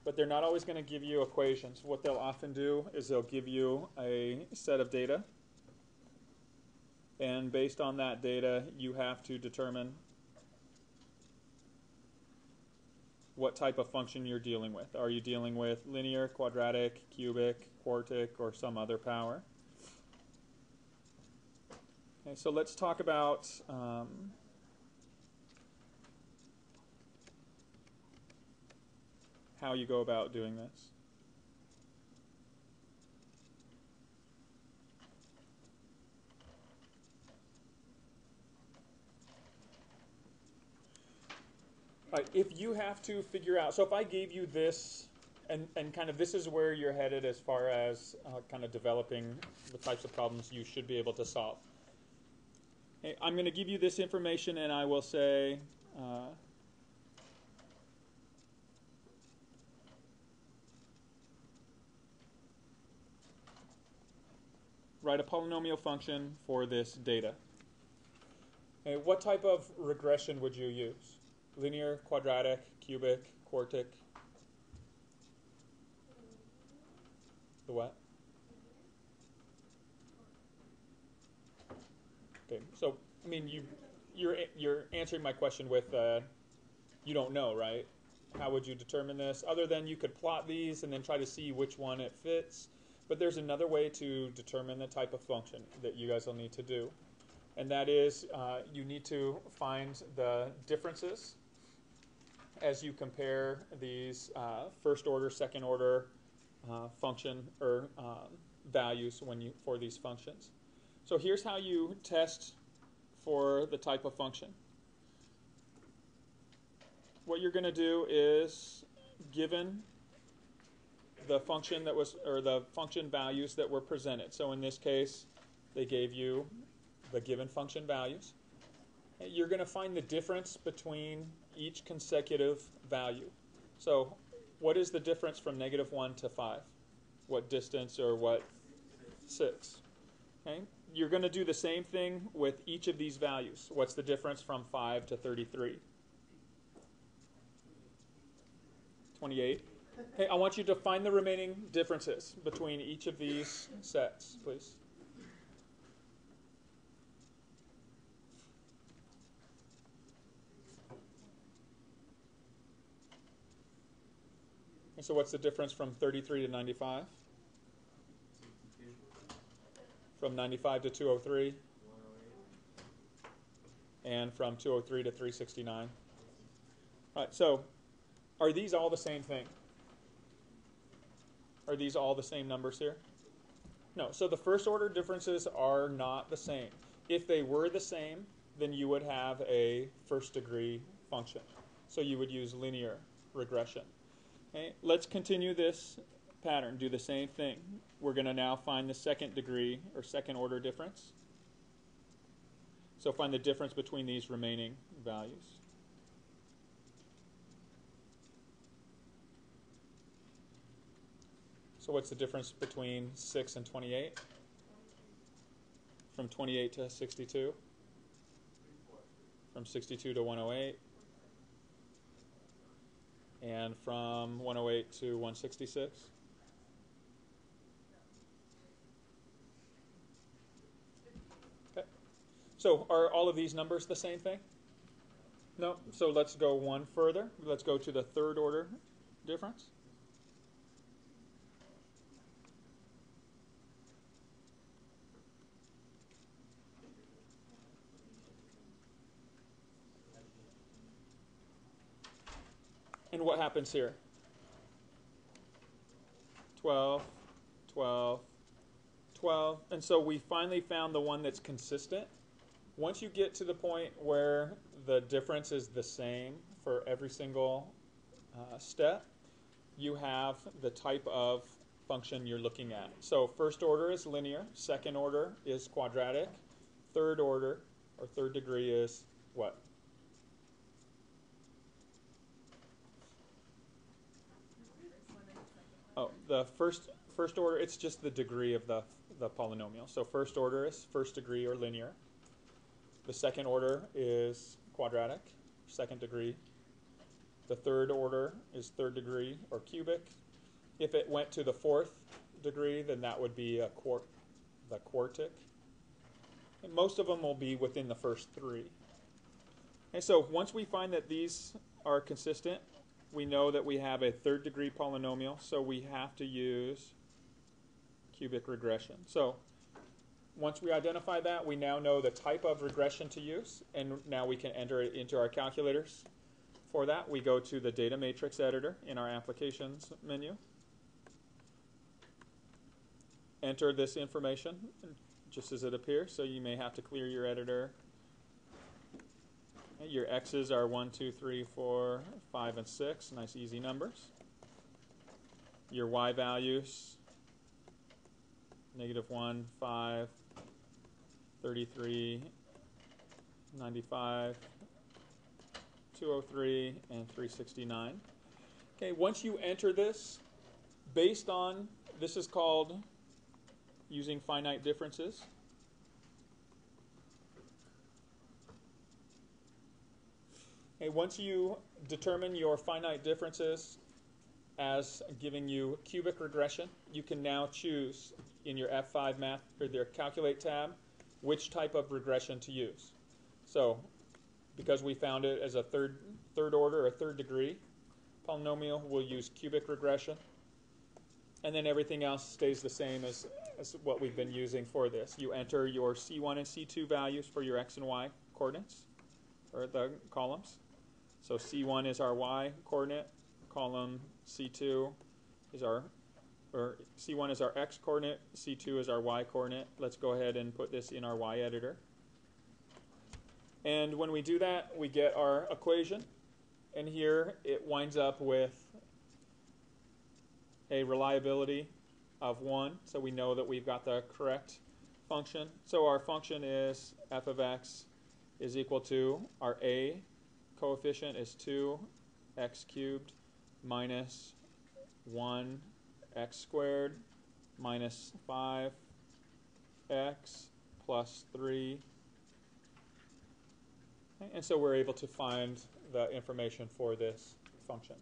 but they're not always going to give you equations. What they'll often do is they'll give you a set of data, and based on that data, you have to determine what type of function you're dealing with. Are you dealing with linear, quadratic, cubic, quartic, or some other power? Okay, so let's talk about how you go about doing this. All right, if you have to figure out, so if I gave you this, and kind of this is where you're headed as far as kind of developing the types of problems you should be able to solve. Okay, I'm going to give you this information, and I will say, write a polynomial function for this data. Okay, what type of regression would you use? Linear, quadratic, cubic, quartic? The what? Okay, so I mean you're answering my question with you don't know, right? How would you determine this? Other than you could plot these and then try to see which one it fits. But there's another way to determine the type of function that you guys will need to do. And that is you need to find the differences as you compare these first order, second order function or values for these functions. So here's how you test for the type of function. What you're going to do is, given the function that was, or the function values that were presented. So in this case, they gave you the given function values. You're going to find the difference between each consecutive value. So what is the difference from -1 to 5? What distance, or what? 6. Okay? You're going to do the same thing with each of these values. What's the difference from 5 to 33? 28. Okay, I want you to find the remaining differences between each of these sets, please. And so what's the difference from 33 to 95? From 95 to 203? And from 203 to 369? All right, so are these all the same thing? Are these all the same numbers here? No, so the first order differences are not the same. If they were the same, then you would have a first degree function. So you would use linear regression. Okay, let's continue this pattern. Do the same thing. We're going to now find the second degree or second order difference. So find the difference between these remaining values. So what's the difference between 6 and 28? From 28 to 62? From 62 to 108? And from 108 to 166? Okay. So are all of these numbers the same thing? No. So let's go one further. Let's go to the third order difference. And what happens here? 12, 12, 12. And so we finally found the one that's consistent. Once you get to the point where the difference is the same for every single step, you have the type of function you're looking at. So first order is linear, second order is quadratic, third order, or third degree is what? Oh, the first order, it's just the degree of the polynomial. So first order is first degree or linear. The second order is quadratic, second degree. The third order is third degree or cubic. If it went to the fourth degree, then that would be the quartic. And most of them will be within the first three. And so once we find that these are consistent, we know that we have a third degree polynomial, so we have to use cubic regression. So once we identify that, we now know the type of regression to use, and now we can enter it into our calculators. For that, we go to the data matrix editor in our applications menu. Enter this information just as it appears, so you may have to clear your editor. Your x's are 1, 2, 3, 4, 5, and 6. Nice, easy numbers. Your y values, -1, 5, 33, 95, 203, and 369. Okay, once you enter this, based on, this is called using finite differences. Okay, once you determine your finite differences as giving you cubic regression, you can now choose in your F5 math or their calculate tab which type of regression to use. So because we found it as a third order or third degree polynomial, we'll use cubic regression. And then everything else stays the same as what we've been using for this. You enter your C1 and C2 values for your x and y coordinates, or the columns. So C1 is our y coordinate, column C2 is C1 is our x coordinate, C2 is our y coordinate. Let's go ahead and put this in our y editor. And when we do that, we get our equation. And here it winds up with a reliability of 1, so we know that we've got the correct function. So our function is f of x is equal to, our a coefficient is 2x cubed minus 1x squared minus 5x plus 3. And so we're able to find the information for this function.